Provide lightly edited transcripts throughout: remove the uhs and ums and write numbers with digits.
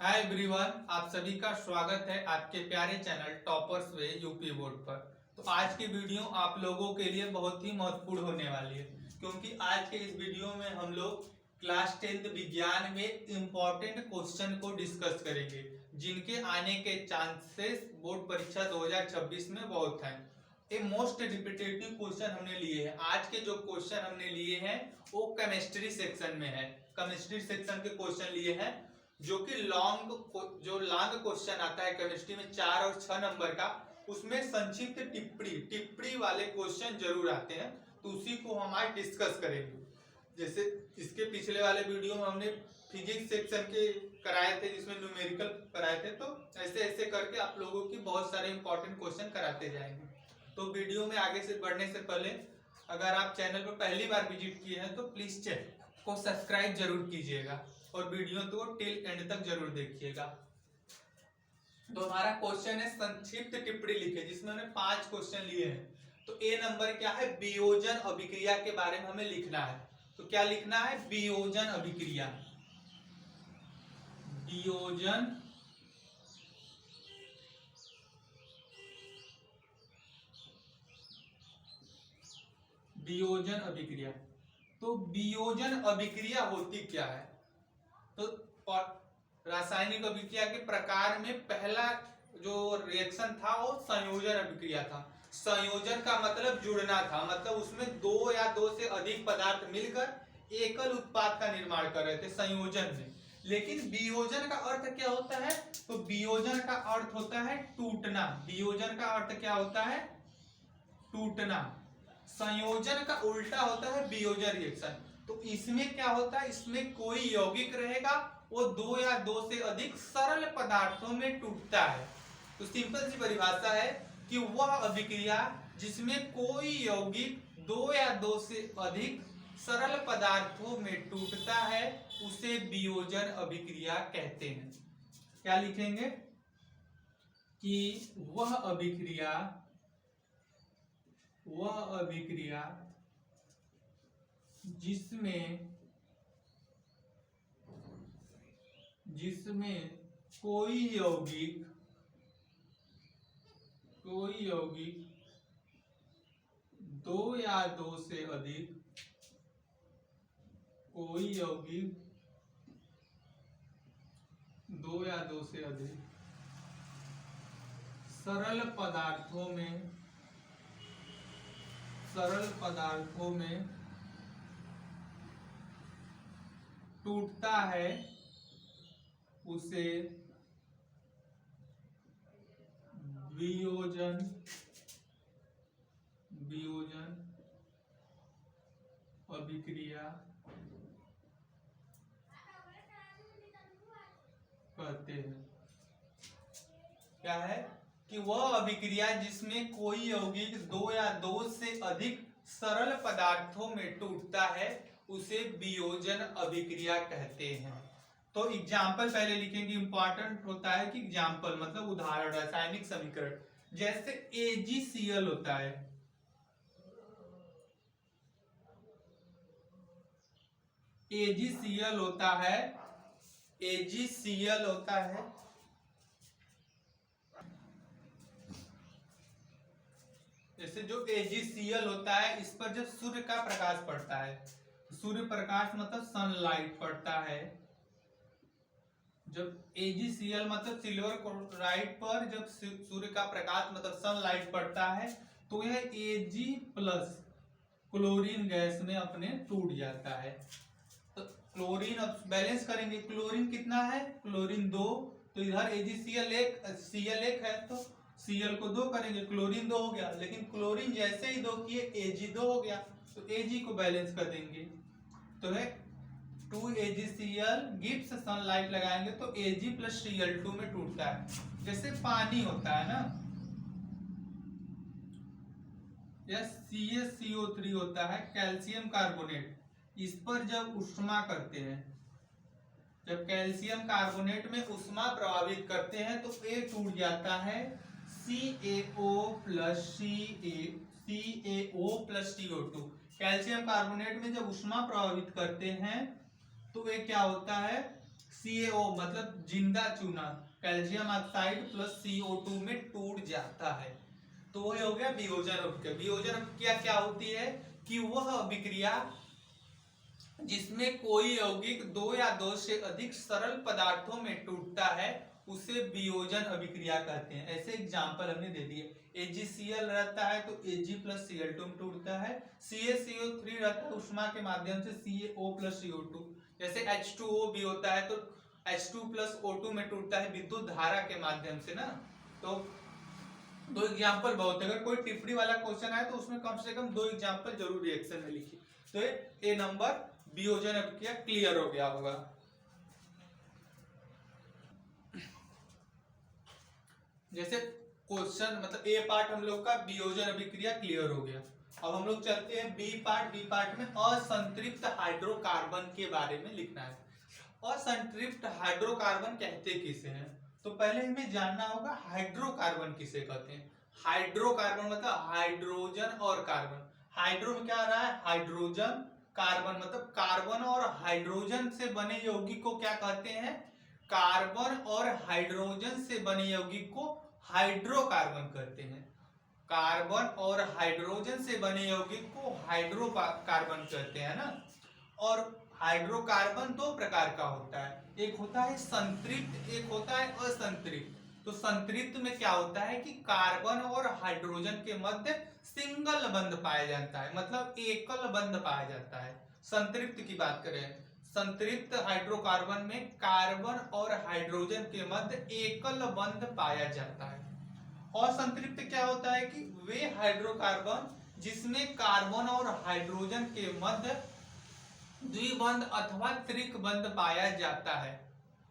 Hi everyone, आप सभी का स्वागत है आपके प्यारे चैनल टॉपर्स वे यूपी बोर्ड पर। तो आज की वीडियो आप लोगों के लिए बहुत ही महत्वपूर्ण होने वाली है, क्योंकि आज के इस वीडियो में हम लोग क्लास 10th विज्ञान में इम्पोर्टेंट क्वेश्चन को डिस्कस करेंगे, जिनके आने के चांसेस बोर्ड परीक्षा 2026 में बहुत हैं। ए मोस्ट रिपीटेटिव क्वेश्चन हमने लिए हैं। आज के जो क्वेश्चन हमने लिए हैं वो केमिस्ट्री सेक्शन में है। केमिस्ट्री सेक्शन के क्वेश्चन लिए हैं, जो कि लॉन्ग क्वेश्चन आता है केमिस्ट्री में 4 और 6 नंबर का, उसमें संक्षिप्त टिप्पणी वाले क्वेश्चन जरूर आते हैं। तो उसी को हम आज डिस्कस करेंगे। जैसे इसके पिछले वाले वीडियो में हमने फिजिक्स सेक्शन के कराए थे, जिसमें न्यूमेरिकल कराए थे। तो ऐसे ऐसे करके आप लोगों की बहुत सारे इंपॉर्टेंट क्वेश्चन कराते जाएंगे। तो वीडियो में आगे से बढ़ने से पहले अगर आप चैनल पर पहली बार विजिट किए हैं तो प्लीज चैनल को सब्सक्राइब जरूर कीजिएगा और वीडियो तो टिल एंड तक जरूर देखिएगा। तो हमारा क्वेश्चन है संक्षिप्त टिप्पणी लिखे, जिसमें हमने 5 क्वेश्चन लिए हैं। तो ए नंबर क्या है, वियोजन अभिक्रिया के बारे में हमें लिखना है। तो क्या लिखना है, वियोजन अभिक्रिया। वियोजन वियोजन अभिक्रिया। तो वियोजन अभिक्रिया होती क्या है? तो रासायनिक अभिक्रिया के प्रकार में पहला जो रिएक्शन था वो संयोजन अभिक्रिया था। संयोजन का मतलब जुड़ना था, मतलब उसमें 2 या 2 से अधिक पदार्थ मिलकर एकल उत्पाद का निर्माण कर रहे थे संयोजन में। लेकिन वियोजन का अर्थ क्या होता है? तो वियोजन का अर्थ होता है टूटना। वियोजन का अर्थ क्या होता है? टूटना। संयोजन का उल्टा होता है वियोजन रिएक्शन। तो इसमें क्या होता है, इसमें कोई यौगिक रहेगा, वो 2 या 2 से अधिक सरल पदार्थों में टूटता है। तो सिंपल सी परिभाषा है कि वह अभिक्रिया जिसमें कोई यौगिक 2 या 2 से अधिक सरल पदार्थों में टूटता है उसे वियोजन अभिक्रिया कहते हैं। क्या लिखेंगे कि वह अभिक्रिया जिसमें कोई यौगिक 2 या 2 से अधिक सरल पदार्थों में टूटता है उसे वियोजन अभिक्रिया कहते हैं। क्या है कि वह अभिक्रिया जिसमें कोई यौगिक 2 या 2 से अधिक सरल पदार्थों में टूटता है उसे वियोजन अभिक्रिया कहते हैं। तो एग्जाम्पल पहले लिखेंगे, इंपॉर्टेंट होता है कि एग्जाम्पल मतलब उदाहरण, रासायनिक समीकरण। जैसे AgCl होता है, AgCl होता है जैसे जो AgCl होता है, इस पर जब सूर्य का प्रकाश पड़ता है, सूर्य प्रकाश मतलब सनलाइट पड़ता है, जब AgCl मतलब सिल्वर क्लोराइड पर जब सूर्य का प्रकाश मतलब सनलाइट पड़ता है तो यह Ag प्लस क्लोरीन गैस में अपने टूट जाता है। तो क्लोरीन अब बैलेंस करेंगे, क्लोरीन कितना है, क्लोरीन 2, तो इधर AgCl Cl है तो Cl को 2 करेंगे, क्लोरीन 2 हो गया। लेकिन क्लोरीन जैसे ही 2 किए Ag 2 हो गया, तो Ag को बैलेंस कर देंगे तो है 2AgCl गिव्स सनलाइट लगाएंगे तो Ag प्लस Cl2 में टूटता है। जैसे पानी होता है ना, या CaCO3 होता है, कैल्शियम कार्बोनेट, इस पर जब उष्मा करते हैं, जब कैल्शियम कार्बोनेट में उष्मा प्रभावित करते हैं तो ये टूट जाता है CaO plus CO2। Calcium carbonate में जब उष्मा प्रभावित करते हैं तो ये क्या होता है, CaO मतलब जिंदा चूना कैल्शियम ऑक्साइड प्लस CO2 में टूट जाता है। तो वो हो गया वियोजन अभिक्रिया। वियोजन अभिक्रिया क्या होती है कि वह अभिक्रिया जिसमें कोई यौगिक दो या दो से अधिक सरल पदार्थों में टूटता है उसे वियोजन अभिक्रिया कहते हैं। ऐसे एग्जांपल हमने दे दिए, AgCl रहता है तो Ag प्लस Cl2 में टूटता है, CaCO3 रहता है उष्मा के माध्यम से CaO प्लस CO2, जैसे H2O भी होता है तो H2 प्लस O2 में टूटता है विद्युत धारा के माध्यम से ना। तो दो एग्जाम्पल बहुत है, अगर कोई टिप्पणी वाला क्वेश्चन आए तो उसमें कम से कम दो एग्जाम्पल जरूर रिएक्शन में लिखिए। तो ए नंबर वियोजन अभिक्रिया क्लियर हो गया होगा। जैसे क्वेश्चन मतलब ए पार्ट हम लोग का वियोजन अभिक्रिया क्लियर हो गया। अब हम लोग चलते हैं बी पार्ट। बी पार्ट में असंतृप्त हाइड्रोकार्बन के बारे में लिखना है। असंतृप्त हाइड्रोकार्बन कहते किसे हैं, तो पहले हमें जानना होगा हाइड्रोकार्बन किसे कहते हैं। हाइड्रोकार्बन मतलब हाइड्रोजन और कार्बन। हाइड्रो में क्या आ रहा है, हाइड्रोजन, कार्बन मतलब कार्बन और हाइड्रोजन से बने यौगिक को क्या कहते हैं, कार्बन और हाइड्रोजन से बने यौगिक को हाइड्रोकार्बन कहते हैं। कार्बन और हाइड्रोजन से बने यौगिक को हाइड्रोकार्बन कहते हैं ना। और हाइड्रोकार्बन दो प्रकार का होता है, एक होता है संतृप्त, एक होता है असंतृप्त। तो संतृप्त में क्या होता है कि कार्बन और हाइड्रोजन के मध्य सिंगल बंध पाया जाता है, मतलब एकल बंध पाया जाता है। संतृप्त की बात करें, संतृप्त हाइड्रोकार्बन में कार्बन और हाइड्रोजन के मध्य एकल बंध पाया जाता है। और संतृप्त क्या होता है कि वे हाइड्रोकार्बन जिसमें कार्बन और हाइड्रोजन के मध्य द्विबंध अथवा त्रिकबंध पाया जाता है।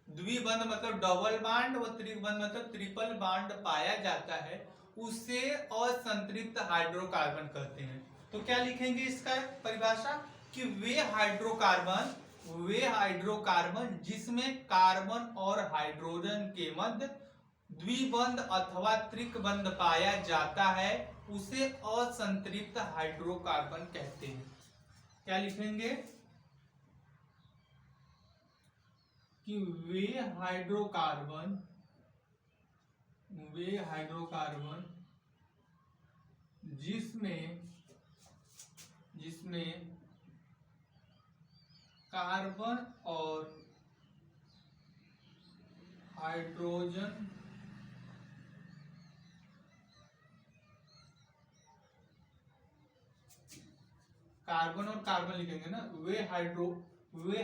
द्विबंध मतलब डबल बॉन्ड व त्रिकबंध मतलब ट्रिपल बॉन्ड पाया जाता है, उसे असंतृप्त हाइड्रोकार्बन कहते हैं। तो क्या लिखेंगे इसका परिभाषा कि वे हाइड्रोकार्बन जिसमें कार्बन और हाइड्रोजन के मध्य द्विबंध अथवा त्रिकबंध पाया जाता है उसे असंतृप्त हाइड्रोकार्बन कहते हैं। क्या लिखेंगे कि वे हाइड्रोकार्बन जिसमें कार्बन और हाइड्रोजन कार्बन लिखेंगे ना, वे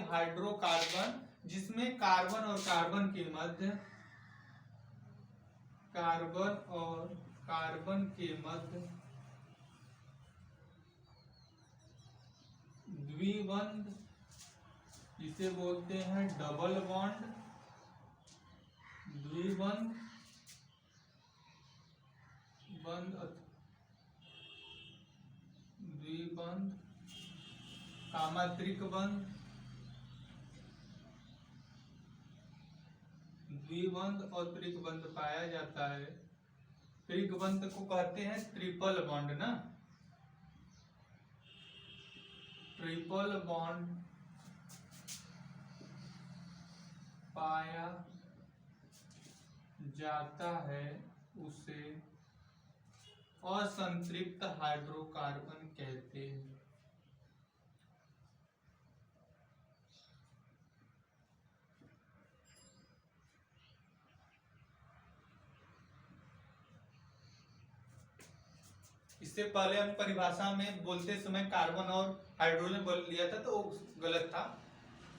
हाइड्रोकार्बन जिसमें कार्बन और कार्बन के मध्य द्विबंध, जिसे बोलते हैं डबल बॉन्ड, द्विबंध त्रिकबंध, द्विबंध और त्रिकबंध पाया जाता है। त्रिकबंध को कहते हैं ट्रिपल बॉन्ड ना, ट्रिपल बॉन्ड पाया जाता है उसे असंतृप्त हाइड्रोकार्बन कहते हैं। इससे पहले हम परिभाषा में बोलते समय कार्बन और हाइड्रोजन बोल लिया था तो गलत था,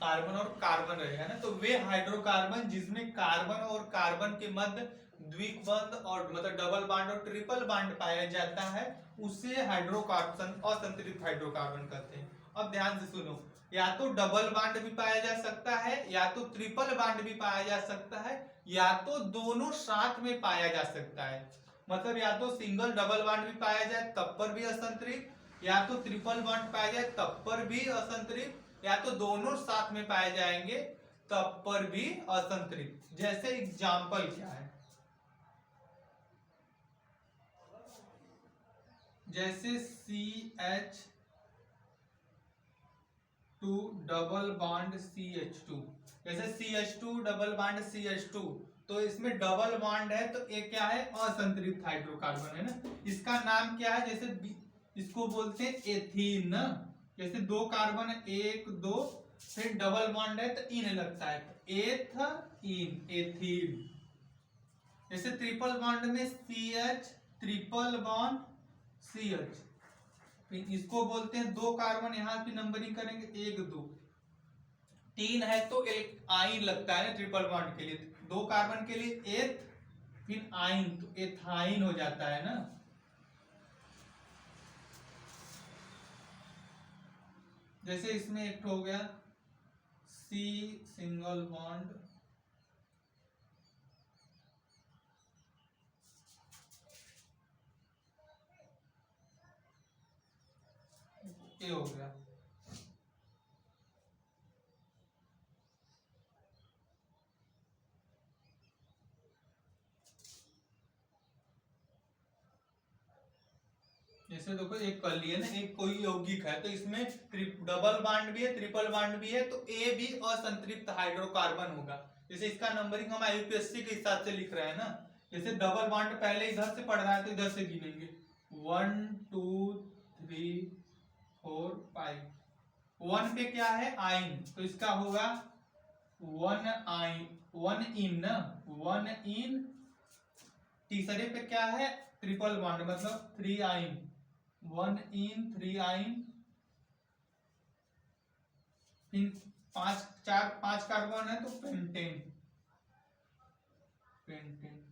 कार्बन और कार्बन रहेगा ना। तो वे हाइड्रोकार्बन जिसमें कार्बन और कार्बन के मध्य द्विबंध और मतलब डबल बॉन्ड और ट्रिपल बॉन्ड पाया जाता है उसे हाइड्रोकार्बन असंतृप्त हाइड्रोकार्बन कहते हैं। अब ध्यान से सुनो, या तो डबल बॉन्ड भी पाया जा सकता है, या तो ट्रिपल बॉन्ड भी पाया जा सकता है, या तो दोनों साथ में पाया जा सकता है। मतलब या तो सिंगल डबल बॉन्ड भी पाया जाए तब पर भी असंतृप्त, या तो ट्रिपल बॉन्ड पाया जाए तब पर भी असंतृप्त, या तो दोनों साथ में पाए जाएंगे तब पर भी असंतृप्त। जैसे एग्जाम्पल क्या है, जैसे CH2 CH2 double bond CH2, जैसे CH2 डबल बॉन्ड CH2, तो इसमें डबल बॉन्ड है तो ये क्या है, असंतृप्त हाइड्रोकार्बन है ना। इसका नाम क्या है, जैसे इसको बोलते हैं एथीन ना। जैसे दो कार्बन है, एक दो, फिर डबल बॉन्ड है तो इन लगता है, एथीन, एथीन। जैसे ट्रिपल बॉन्ड में CH, ट्रिपल बॉन्ड CH, फिर इसको बोलते हैं दो कार्बन, यहां पे नंबरिंग करेंगे, एक दो, तीन है तो एक आइन लगता है ना ट्रिपल बॉन्ड के लिए, दो कार्बन के लिए एथ, फिर आइन, तो एथाइन हो जाता है ना। जैसे इसमें एक हो गया C सिंगल बॉन्ड, ये हो गया। जैसे देखो एक कर लिए ना, एक कोई यौगिक है तो इसमें डबल बॉन्ड भी है, ट्रिपल बॉन्ड भी है, तो ए भी असंतृप्त हाइड्रोकार्बन होगा। जैसे इसका नंबरिंग हम IUPAC के हिसाब से लिख रहे हैं ना। जैसे डबल बॉन्ड पहले इधर से पढ़ रहा है तो इधर से गिनेंगे, 1 2 3 4 5। 1 पे क्या है, आइन, तो इसका होगा 1 आइन, 1 इन ना, 1 इन। तीसरे पे क्या है, ट्रिपल बॉन्ड मतलब 3 आइन, 1 इन 3 आइन। फिर पांच कार्बन है तो पेंटेन, पेंटेन।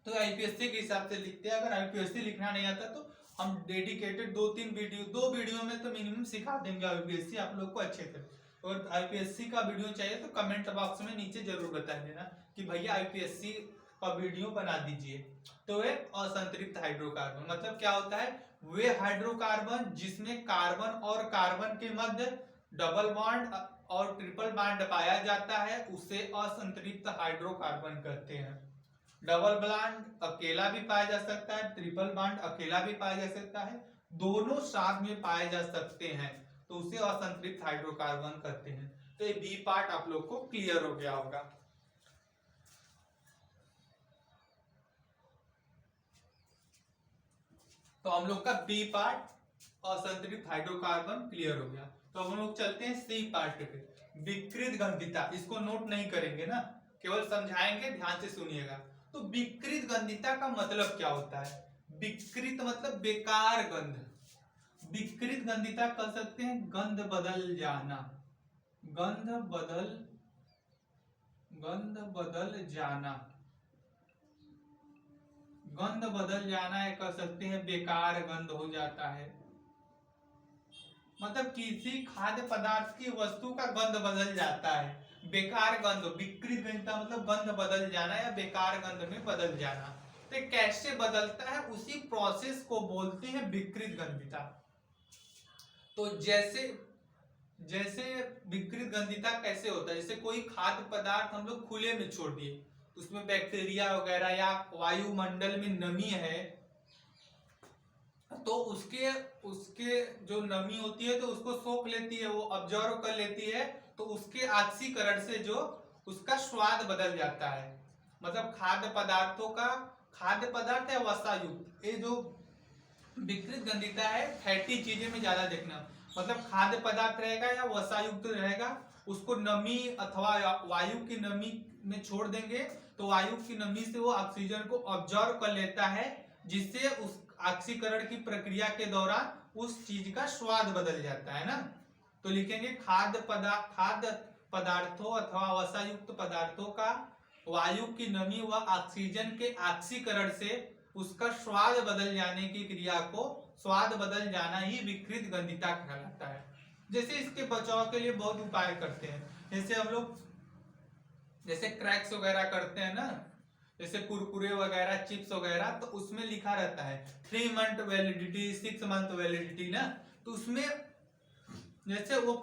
तो IUPAC के हिसाब से लिखते हैं। अगर IUPAC लिखना नहीं आता तो हम डेडिकेटेड दो वीडियो में तो मिनिमम सिखा देंगे IUPAC आप लोग को अच्छे से। और IUPAC का वीडियो चाहिए तो कमेंट बॉक्स में नीचे जरूर बता देना कि भैया IUPAC का वीडियो बना दीजिए। तो वे असंतृप्त हाइड्रोकार्बन मतलब क्या होता है, वे हाइड्रोकार्बन जिसमें कार्बन और कार्बन के मध्य डबल बॉन्ड और ट्रिपल बॉन्ड पाया जाता है उसे असंतृप्त हाइड्रोकार्बन कहते हैं। डबल बॉन्ड अकेला भी पाया जा सकता है, ट्रिपल बॉन्ड अकेला भी पाया जा सकता है, दोनों साथ में पाए जा सकते हैं तो उसे असंतृप्त हाइड्रोकार्बन कहते हैं। तो ये बी पार्ट आप लोग को क्लियर हो गया होगा। तो हम लोग का बी पार्ट असंतृप्त हाइड्रोकार्बन क्लियर हो गया। तो हम लोग चलते हैं सी पार्ट पे, विकृत गंधिता। इसको नोट नहीं करेंगे ना, केवल समझाएंगे, ध्यान से सुनिएगा। तो विकृत गंधिता का मतलब क्या होता है, विकृत मतलब बेकार गंध, विकृत गंधिता कह सकते हैं गंध बदल जाना, गंध बदल जाना, गंध बदल जाना है, कह सकते हैं बेकार गंध हो जाता है। मतलब किसी खाद्य पदार्थ की वस्तु का गंध बदल जाता है, बेकार गंध, विकृत गंधिता मतलब गंध बदल जाना या बेकार गंध में बदल जाना। तो कैसे बदलता है उसी प्रोसेस को बोलते हैं विकृत गंधिता। तो जैसे विकृत गंधिता कैसे होता है, जैसे कोई खाद्य पदार्थ हम लोग खुले में छोड़ दिए, उसमें बैक्टीरिया वगैरह या वायुमंडल में नमी है, तो उसके जो नमी होती है तो उसको सोख लेती है, वो ऑब्जर्व कर लेती है, तो उसके ऑक्सीकरण से जो उसका स्वाद बदल जाता है। मतलब खाद्य पदार्थ है वसायुक्त, ये जो विकृत गंधिता है फैटी चीजें में ज्यादा देखना, मतलब खाद्य पदार्थ रहेगा या वसायुक्त रहेगा, उसको नमी अथवा वायु की नमी में छोड़ देंगे तो वायु की नमी से वो ऑक्सीजन को ऑब्जर्व कर लेता है, जिससे उस ऑक्सीकरण की प्रक्रिया के दौरान उस चीज का स्वाद बदल जाता है ना। तो लिखेंगे खाद्य पदार्थों अथवा वसायुक्त पदार्थों का वायु की नमी व ऑक्सीजन के ऑक्सीकरण से उसका स्वाद बदल जाने की क्रिया को स्वाद बदल जाना ही विकृत गंधिता कहलाता है। जैसे इसके बचाव के लिए बहुत उपाय करते हैं, जैसे हम लोग जैसे क्रैक्स वगैरह करते हैं ना, जैसे कुरकुरे वगैरह चिप्स वगैरह, तो उसमें लिखा रहता है 3 मंथ वैलिडिटी 6 मंथ वैलिडिटी ना, तो उसमें जैसे वो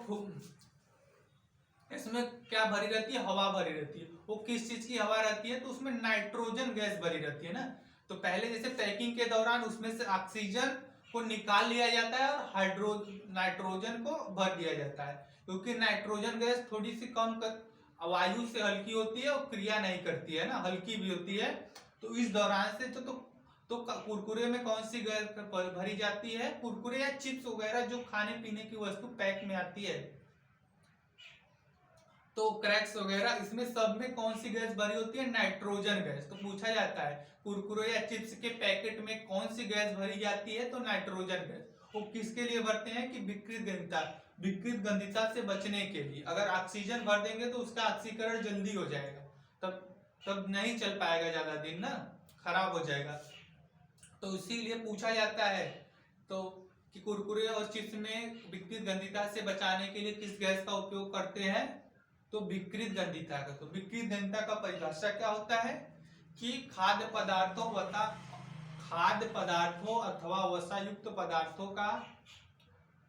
इसमें क्या भरी रहती है, हवा भरी रहती है, वो किस चीज की हवा रहती है, तो उसमें नाइट्रोजन गैस भरी रहती है ना। तो पहले जैसे पैकिंग के दौरान उसमें से ऑक्सीजन को निकाल लिया जाता है और नाइट्रोजन को भर दिया जाता है, क्योंकि नाइट्रोजन गैस थोड़ी सी वायु से हल्की होती है और क्रिया नहीं करती है ना, हल्की भी होती है। तो इस दौरान से तो कुरकुरे में कौन सी गैस भरी जाती है? कुरकुरे या चिप्स वगैरह जो खाने पीने की वस्तु पैक में आती है, तो क्रैक्स वगैरह, इसमें सब में कौन सी गैस भरी होती है? Nitrogen gas. तो पूछा जाता है कुरकुरे या चिप्स के पैकेट में कौन सी गैस भरी जाती है? तो नाइट्रोजन गैस। वो किसके लिए भरते हैं? कि विकृत गंधिता से बचने के लिए। अगर ऑक्सीजन भर देंगे तो उसका ऑक्सीकरण जल्दी हो जाएगा, तब नहीं चल पाएगा ज्यादा दिन ना, खराब हो जाएगा। तो इसीलिए पूछा जाता है तो कि कुरकुरे और चिप्स में विकृत गंधिता से बचाने के लिए किस गैस का उपयोग करते हैं? तो विकृत गंधिता का। तो विकृत गंधिता का परिभाषा क्या होता है? कि खाद्य पदार्थों अथवा वसायुक्त पदार्थों का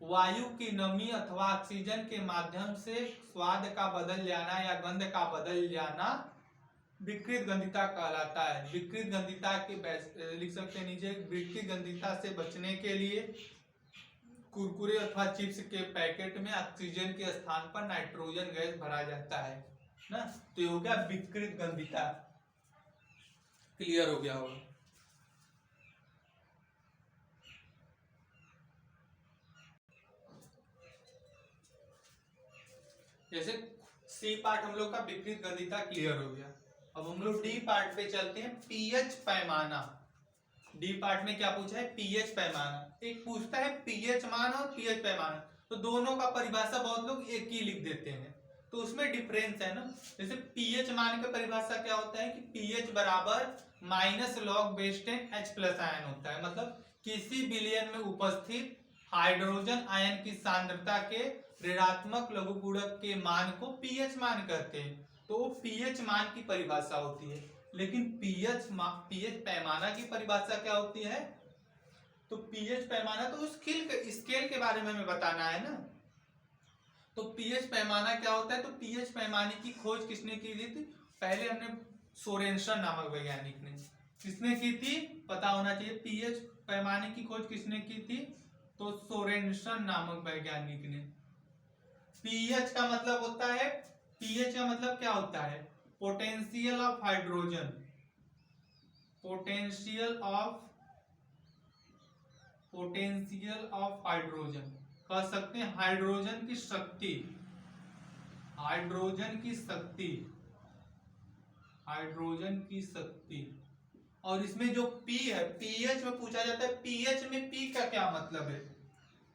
वायु की नमी अथवा ऑक्सीजन के माध्यम से स्वाद का बदल जाना या गंध का बदल जाना विकृत गंधिता कहलाता है। विकृत गंधिता के लिख सकते हैं नीचे, विकृत गंधिता से बचने के लिए कुरकुरे अथवा चिप्स के पैकेट में ऑक्सीजन के स्थान पर नाइट्रोजन गैस भरा जाता है ना। तो ये हो गया विकृत गंधिता। क्लियर हो गया होगा। जैसे सी पार्ट हम लोग का विकृत गंधिता क्लियर हो गया। अब हम लोग डी पार्ट पे चलते हैं, पीएच पैमाना। डी पार्ट में क्या पूछा है? पीएच पैमाना। एक पूछता है पीएच मान और पीएच पैमाना, तो दोनों का परिभाषा बहुत लोग एक ही लिख देते हैं, तो उसमें डिफरेंस है ना। जैसे पीएच मान का परिभाषा क्या होता है? कि पीएच बराबर -log(H+ आयन होता है। मतलब किसी विलयन में उपस्थित हाइड्रोजन आयन की सांद्रता के ऋणात्मक लघुगुणक के मान को पीएच मान कहते हैं। तो वो पीएच मान की परिभाषा होती है। लेकिन पीएच पैमाना की परिभाषा क्या होती है? तो पीएच पैमाना तो स्केल के बारे में हमें बताना है ना। तो पीएच पैमाना क्या होता है? तो पीएच पैमाने की खोज किसने की थी? पहले हमने सोरेनसन नामक वैज्ञानिक ने। किसने की थी? पता होना चाहिए। पीएच पैमाने की खोज किसने की थी? तो सोरेनसन नामक वैज्ञानिक ने। पीएच का मतलब होता है, पीएच का मतलब क्या होता है? Potential of hydrogen. Potential of hydrogen कह सकते हैं। हाइड्रोजन की शक्ति, हाइड्रोजन की शक्ति। और इसमें जो पी है, पीएच में पूछा जाता है, पीएच में पी का क्या मतलब है?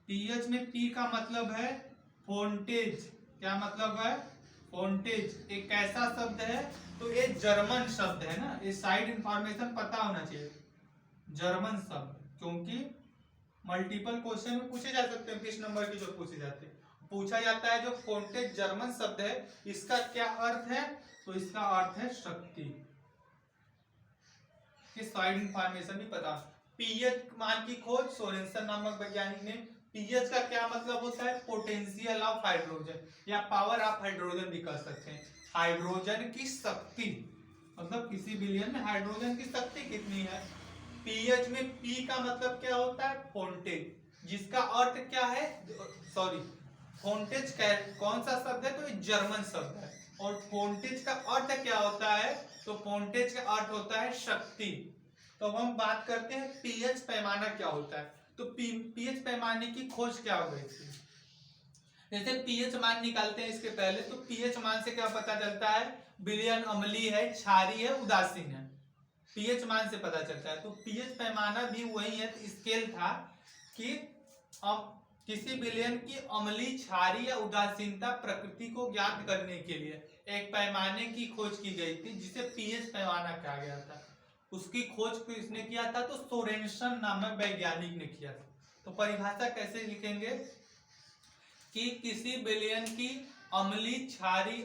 पीएच में पी का मतलब है फोन्टेज। क्या मतलब है? फोन्टेज। एक ऐसा शब्द है, तो ये जर्मन शब्द है ना, ये साइड इंफॉर्मेशन पता होना चाहिए। जर्मन शब्द, क्योंकि मल्टीपल क्वेश्चन में पूछे जा सकते हैं, 20 नंबर की जो पूछे जाते हैं। पूछा जाता है जो फोन्टेज जर्मन शब्द है, इसका क्या अर्थ है? तो इसका अर्थ है शक्ति। साइड इंफॉर्मेशन भी पता। पीएच मान की खोज सोरेनसन नामक वैज्ञानिक ने। पीएच का क्या मतलब होता है? पोटेंशियल ऑफ हाइड्रोजन या पावर ऑफ हाइड्रोजन भी कह सकते हैं। हाइड्रोजन की शक्ति, मतलब किसी विलयन में हाइड्रोजन की शक्ति कितनी है। पीएच में पी का मतलब क्या होता है? फोन्टेज, जिसका अर्थ क्या है? सॉरी, फोन्टेज कौन सा शब्द है? तो ये जर्मन शब्द है। और फोन्टेज का अर्थ क्या होता है? तो फोन्टेज का अर्थ होता है शक्ति। तो हम बात करते हैं पीएच पैमाना क्या होता है। तो पीएच पैमाने की खोज क्या हो गई थी? जैसे पीएच मान निकालते हैं इसके पहले, तो पीएच मान से क्या पता चलता है? विलयन अम्लीय है, क्षारीय है, उदासीन है। पीएच मान से पता चलता है। तो पीएच पैमाना भी वही है, स्केल था कि किसी विलयन की अम्लीय, क्षारीय या उदासीनता प्रकृति को ज्ञात करने के लिए एक पैमाने की खोज की गई थी, जिसे पीएच पैमाना कहा गया था। उसकी खोज किसने किया था? तो सोरेनसन नामक वैज्ञानिक ने किया था। तो परिभाषा कैसे लिखेंगे? कि किसी विलयन की अम्लीय, क्षारीय,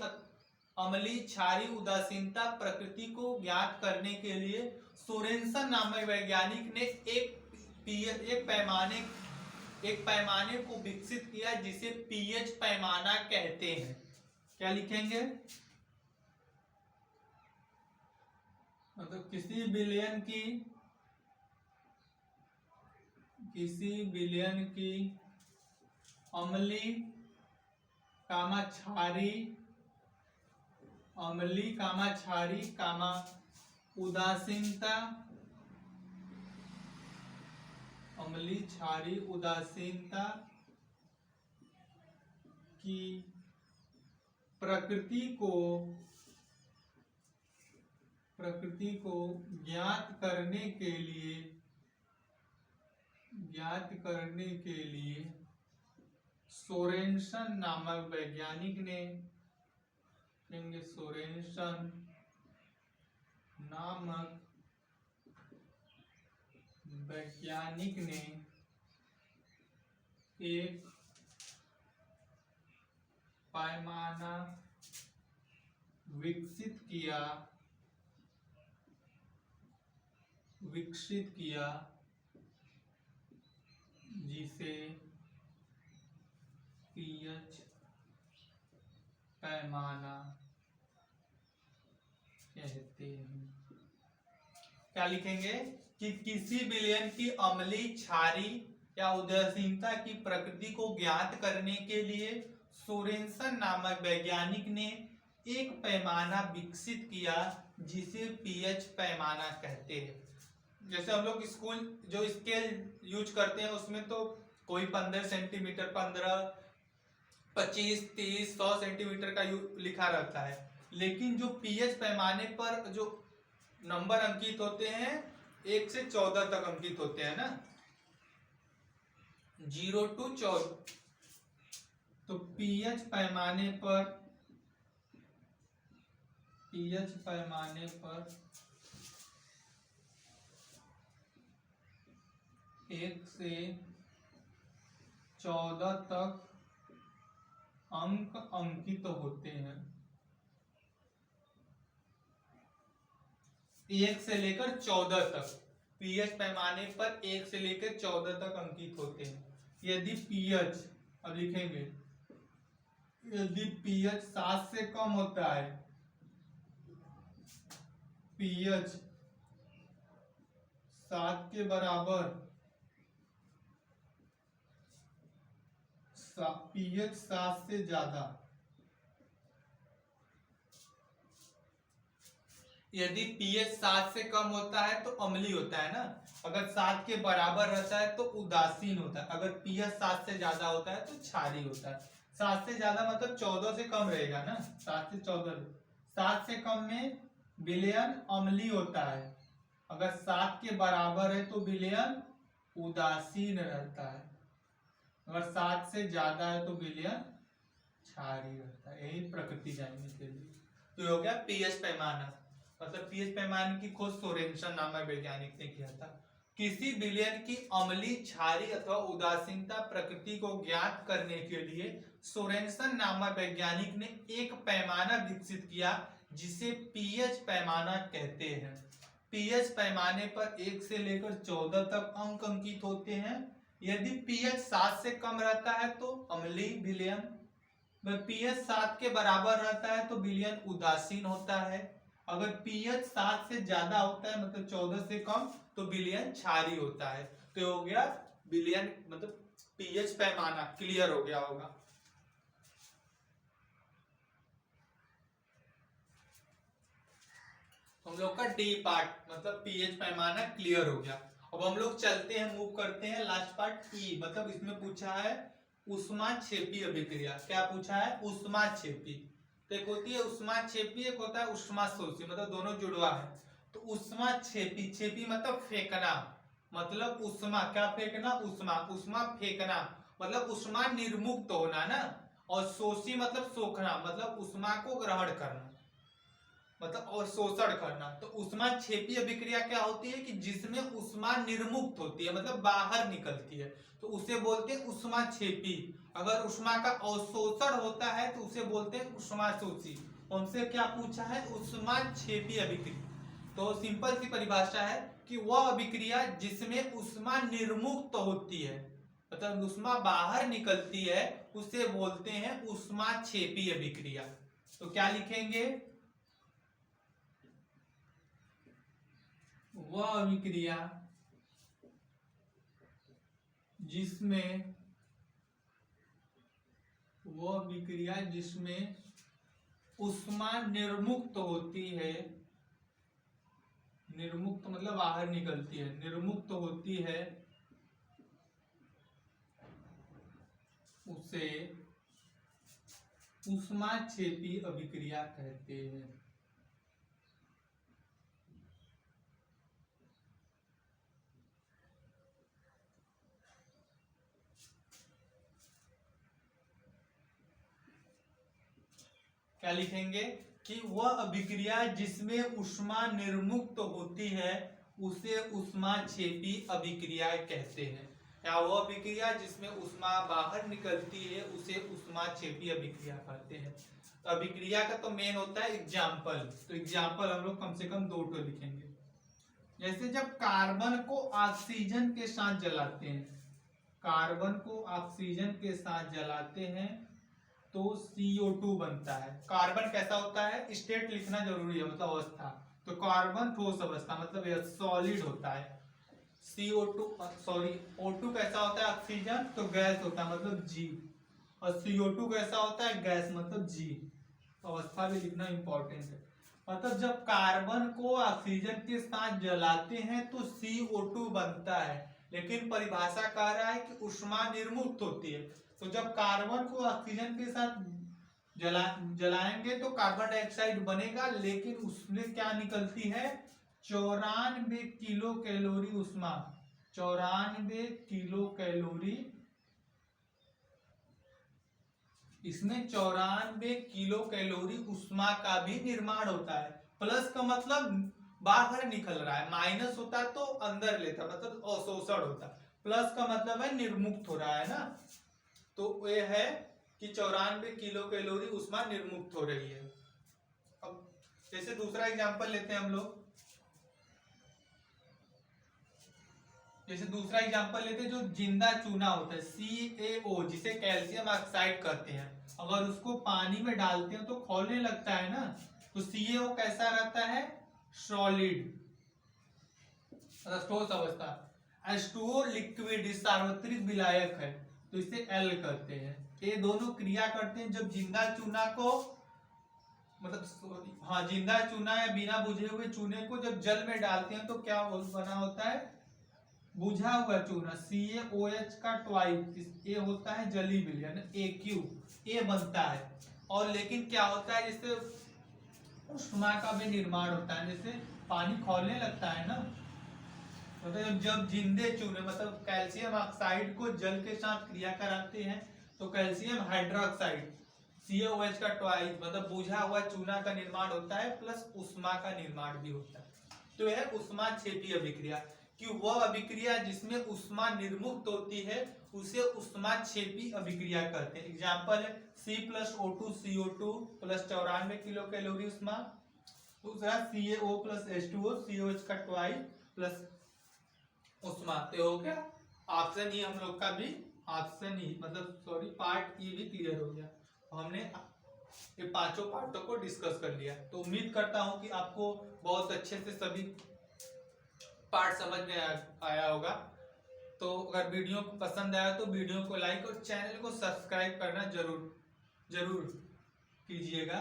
उदासीनता प्रकृति को ज्ञात करने के लिए सोरेनसन नामक वैज्ञानिक ने एक पैमाने को विकसित किया, जिसे पीएच पैमाना कहते हैं। क्या लिखेंगे? मतलब किसी विलयन की किसी विलयन की अम्लीय कामा क्षारी अम्लीय कामा क्षारी कामा उदासीनता अम्लीय क्षारी उदासीनता की प्रकृति को ज्ञात करने के लिए सोरेनसन नामक वैज्ञानिक ने सोरेनसन नामक वैज्ञानिक ने एक पैमाना विकसित किया जिसे पीएच पैमाना कहते हैं। क्या लिखेंगे कि किसी विलयन की अम्लीय क्षारी या उदासीनता की प्रकृति को ज्ञात करने के लिए सोरेनसन नामक वैज्ञानिक ने एक पैमाना विकसित किया जिसे पीएच पैमाना कहते हैं। जैसे हम लोग स्कूल जो स्केल यूज करते हैं उसमें तो कोई 15 सेंटीमीटर 15 25 30 100 सेंटीमीटर का लिखा रहता है, लेकिन जो पीएच पैमाने पर जो नंबर अंकित होते हैं 1 से 14 तक अंकित होते हैं ना, 0 to 14। तो पीएच पैमाने पर 1 से 14 तक अंक अंकित होते हैं। 1 से लेकर 14 तक पीएच पैमाने पर 1 से लेकर 14 तक अंकित होते हैं। यदि पीएच, अब लिखेंगे, यदि पीएच 7 से कम होता है, पीएच 7 के बराबर, पीएच 7 से ज्यादा, यदि पीएच 7 से कम होता है तो अम्लीय होता है ना, अगर 7 के बराबर रहता है तो उदासीन होता है, अगर पीएच 7 से ज्यादा होता है तो क्षारीय होता है। 7 से ज्यादा मतलब 14 से कम रहेगा ना, 7 से 14, 7 से कम में विलयन अम्लीय होता है, अगर 7 के बराबर है तो विलयन उदासीन रहता है, अगर 7 से ज्यादा है तो विलयन क्षारीय रहता है। यही प्रकृति जानने के लिए तो हो गया पीएच पैमाना। मतलब पीएच पैमाने की खोज सोरेनसन नामक वैज्ञानिक ने किया था। किसी विलयन की अम्लीय क्षारीय अथवा उदासीनता प्रकृति को ज्ञात करने के लिए सोरेनसन नामक वैज्ञानिक ने एक पैमाना विकसित किया जिसे पीएच पैमाना कहते हैं। पीएच पैमाने पर 1 से लेकर 14 तक अंक अंकित होते हैं। यदि पीएच 7 से कम रहता है तो अम्लीय विलयन, पीएच 7 के बराबर रहता है तो विलयन उदासीन होता है, अगर पीएच 7 से ज्यादा होता है मतलब 14 से कम तो विलयन क्षारीय होता है। तो हो गया विलयन मतलब पीएच पैमाना क्लियर हो गया होगा। हम लोग का डी पार्ट मतलब पीएच पैमाना क्लियर हो गया। अब हम लोग चलते हैं, मूव करते हैं लास्ट पार्ट ई, मतलब इसमें पूछा है ऊष्माक्षेपी अभिक्रिया। क्या पूछा है? ऊष्माक्षेपी। तो एक होती है ऊष्माक्षेपी, एक होता है ऊष्माशोषी, मतलब दोनों जुड़वा है। तो ऊष्माक्षेपी, क्षेपी मतलब फेंकना, मतलब ऊष्मा, क्या फेंकना? ऊष्मा, ऊष्मा फेंकना मतलब ऊष्मा निर्मुक्त होना ना, और शोषी मतलब सोखना, मतलब ऊष्मा को ग्रहण करना, मतलब और शोषण करना। तो ऊष्माक्षेपी अभिक्रिया क्या होती है कि जिसमें ऊष्मा निर्मुक्त होती है मतलब बाहर निकलती है, तो उसे बोलते हैं ऊष्माक्षेपी। अगर ऊष्मा का अवशोषण होता है तो उसे बोलते हैं ऊष्माशोषी। हमसे क्या पूछा है? ऊष्माक्षेपी अभिक्रिया। तो सिंपल सी परिभाषा है कि वह अभिक्रिया जिसमें ऊष्मा निर्मुक्त होती है, मतलब ऊष्मा बाहर निकलती है, उसे बोलते हैं ऊष्माक्षेपी अभिक्रिया। तो क्या लिखेंगे? वह अभिक्रिया जिसमें वह विक्रिया जिसमें ऊष्मा निर्मुक्त होती है, निर्मुक्त मतलब बाहर निकलती है, निर्मुक्त होती है, उसे ऊष्माक्षेपी अभिक्रिया कहते हैं। क्या लिखेंगे कि वह अभिक्रिया जिसमें ऊष्मा निर्मुक्त होती है उसे ऊष्माक्षेपी अभिक्रिया कहते हैं, या वह अभिक्रिया जिसमें ऊष्मा बाहर निकलती है उसे ऊष्माक्षेपी अभिक्रिया कहते हैं। तो अभिक्रिया का तो मेन होता है एग्जाम्पल, तो एग्जाम्पल हम लोग कम से कम 2 तो लिखेंगे। जैसे जब कार्बन को ऑक्सीजन के साथ जलाते हैं, कार्बन को ऑक्सीजन के साथ जलाते हैं तो CO2 बनता है। कार्बन कैसा होता है, स्टेट लिखना जरूरी है, मतलब अवस्था। तो कार्बन ठोस अवस्था मतलब यह सॉलिड होता है। O2 कैसा होता है, ऑक्सीजन, तो गैस होता है मतलब G, और CO2 कैसा होता है, गैस मतलब G। अवस्था भी लिखना इंपॉर्टेंट है। मतलब जब कार्बन को ऑक्सीजन के साथ जलाते हैं तो CO2 बनता है, लेकिन परिभाषा कह रहा है कि ऊष्मा निर्मुक्त होती है। तो जब कार्बन को ऑक्सीजन के साथ जलाएंगे तो कार्बन डाइऑक्साइड बनेगा, लेकिन उसमें क्या निकलती है, 94 किलो कैलोरी ऊष्मा, 94 किलो कैलोरी, इसमें 94 किलो कैलोरी ऊष्मा का भी निर्माण होता है। प्लस का मतलब बाहर निकल रहा है, माइनस होता तो अंदर लेता मतलब अवशोषण होता, प्लस का मतलब है निर्मुक्त हो रहा है ना। तो ये है कि 94 किलो कैलोरी ऊष्मा निर्मुक्त हो रही है। अब जैसे दूसरा एग्जांपल लेते हैं हम लोग, जैसे दूसरा एग्जांपल लेते हैं, जो जिंदा चूना होता है CaO, जिसे कैल्शियम ऑक्साइड कहते हैं, अगर उसको पानी में डालते हैं तो खौलने लगता है ना। तो CaO कैसा रहता है, सॉलिड, ठोस अवस्था। H2O लिक्विड, सार्वत्रिक विलायक है, तो इसे L कहते हैं। ये दोनों क्रिया करते हैं जब जिंदा चूना को, मतलब हाँ, जिंदा चूना या बिना बुझे हुए चूने को जब जल में डालते हैं तो क्या बना होता है, बुझा हुआ चूना, CaOH का ट्वाइस, ये होता है जली विलयन, AQ, ये बनता है। और लेकिन क्या होता है, जिससे ऊष्मा का भी निर्माण होता है, जैसे पानी खौलने लगता है ना। मतलब जब जिंदे चूने मतलब कैल्शियम ऑक्साइड को जल के साथ क्रिया कराते हैं तो कैल्शियम हाइड्रोक्साइड, CaOH का ट्वाइस, मतलब बुझा हुआ चूना का निर्माण होता है, प्लस ऊष्मा का निर्माण भी होता है। तो यह ऊष्माक्षेपी अभिक्रिया, कि वह अभिक्रिया जिसमें ऊष्मा निर्मुक्त होती है उसे ऊष्माक्षेपी अभिक्रिया कहते हैं। एग्जाम्पल है C+O2 CO2 plus 94 kilo calorie ऊष्मा, दूसरा CaO प्लस H2O COH का ट्वाइस प्लस ऊष्मा। तो हो गया ऑप्शन ई, हम लोग का भी ऑप्शन ई, मतलब सॉरी पार्ट ई भी क्लियर हो गया। हमने ये पांचों पार्टों को डिस्कस कर लिया। तो उम्मीद करता हूं कि आपको बहुत अच्छे से सभी पार्ट समझ में आया होगा। तो अगर वीडियो को पसंद आया तो वीडियो को लाइक और चैनल को सब्सक्राइब करना जरूर कीजिएगा।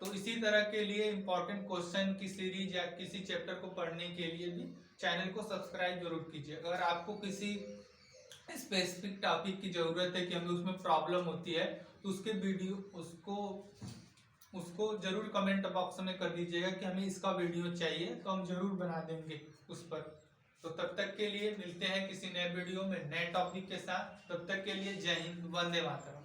तो इसी तरह के लिए इंपॉर्टेंट क्वेश्चन की सीरीज या किसी चैप्टर को पढ़ने के लिए भी चैनल को सब्सक्राइब जरूर कीजिए। अगर आपको किसी स्पेसिफिक टॉपिक की जरूरत है कि हमें उसमें प्रॉब्लम होती है तो उसके वीडियो उसको जरूर कमेंट बॉक्स में कर दीजिएगा कि हमें इसका वीडियो चाहिए, तो हम जरूर बना देंगे उस पर। तो तब तक के लिए मिलते हैं किसी नए वीडियो में नए टॉपिक के साथ। तब तक के लिए जय हिंद, वंदे मातरम।